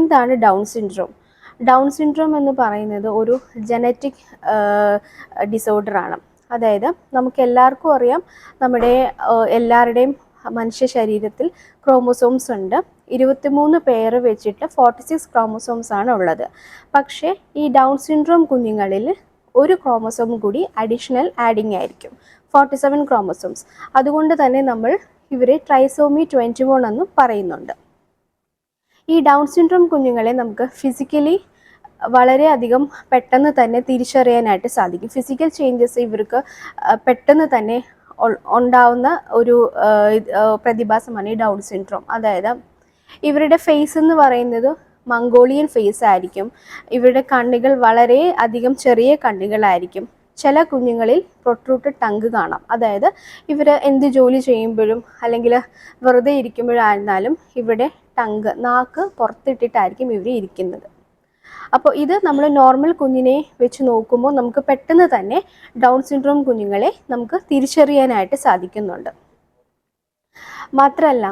എന്താണ് down syndrome? Down syndrome എന്ന് പറയുന്നത് ഒരു ജനറ്റിക് ഡിസോർഡറാണ്. അതായത് നമുക്ക് എല്ലാവർക്കും അറിയാം, നമ്മുടെ എല്ലാവരുടെയും മനുഷ്യ ശരീരത്തിൽ ക്രോമോസോംസ് ഉണ്ട്. 23 പേര് വെച്ചിട്ട് 46 ക്രോമോസോംസ് ആണ് ഉള്ളത്. പക്ഷേ ഈ ഡൗൺ സിൻഡ്രോം കുഞ്ഞുങ്ങളിൽ ഒരു ക്രോമോസോം കൂടി അഡീഷണൽ ആഡിങ് ആയിരിക്കും, 47 ക്രോമോസോംസ്. അതുകൊണ്ട് തന്നെ നമ്മൾ ഇവരെ ട്രൈസോമി 21 എന്നും പറയുന്നുണ്ട്. ഈ ഡൗൺ സിൻഡ്രോം കുഞ്ഞുങ്ങളെ നമുക്ക് ഫിസിക്കലി വളരെയധികം പെട്ടെന്ന് തന്നെ തിരിച്ചറിയാനായിട്ട് സാധിക്കും. ഫിസിക്കൽ ചേഞ്ചസ് ഇവർക്ക് പെട്ടെന്ന് തന്നെ ഉണ്ടാവുന്ന ഒരു പ്രതിഭാസമാണ് ഈ ഡൗൺ സിൻഡ്രോം. അതായത് ഇവരുടെ ഫേസ് എന്ന് പറയുന്നത് മംഗോളിയൻ ഫേസ് ആയിരിക്കും. ഇവരുടെ കണ്ണുകൾ വളരെ അധികം ചെറിയ കണ്ണുകളായിരിക്കും. ചില കുഞ്ഞുങ്ങളിൽ പ്രൊട്രൂട്ടഡ് ടങ്ക് കാണാം. അതായത് ഇവർ എന്ത് ജോലി ചെയ്യുമ്പോഴും അല്ലെങ്കിൽ വെറുതെ ഇരിക്കുമ്പോഴായിരുന്നാലും ഇവിടെ നാക്ക് പുറത്തിട്ടിട്ടായിരിക്കും ഇവർ ഇരിക്കുന്നത്. അപ്പോൾ ഇത് നമ്മൾ നോർമൽ കുഞ്ഞിനെ വെച്ച് നോക്കുമ്പോൾ നമുക്ക് പെട്ടെന്ന് തന്നെ ഡൗൺ സിൻഡ്രോം കുഞ്ഞുങ്ങളെ നമുക്ക് തിരിച്ചറിയാനായിട്ട് സാധിക്കുന്നുണ്ട്. മാത്രമല്ല,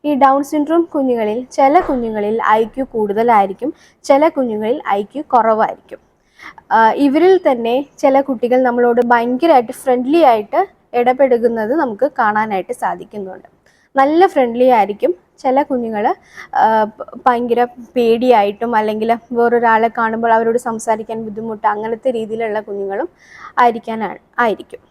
ഈ ഡൗൺ സിൻഡ്രോം കുഞ്ഞുങ്ങളിൽ ചില കുഞ്ഞുങ്ങളിൽ IQ കൂടുതലായിരിക്കും, ചില കുഞ്ഞുങ്ങളിൽ IQ കുറവായിരിക്കും. ഇവരിൽ തന്നെ ചില കുട്ടികൾ നമ്മളോട് ഭയങ്കരമായിട്ട് ഫ്രണ്ട്ലി ആയിട്ട് ഇടപെടുന്നത് നമുക്ക് കാണാനായിട്ട് സാധിക്കുന്നുണ്ട്. നല്ല ഫ്രണ്ട്ലി ആയിരിക്കും. ചില കുഞ്ഞുങ്ങൾ ഭയങ്കര പേടിയായിട്ടും അല്ലെങ്കിൽ വേറൊരാളെ കാണുമ്പോൾ അവരോട് സംസാരിക്കാൻ ബുദ്ധിമുട്ട്, അങ്ങനത്തെ രീതിയിലുള്ള കുഞ്ഞുങ്ങളും ആയിരിക്കും.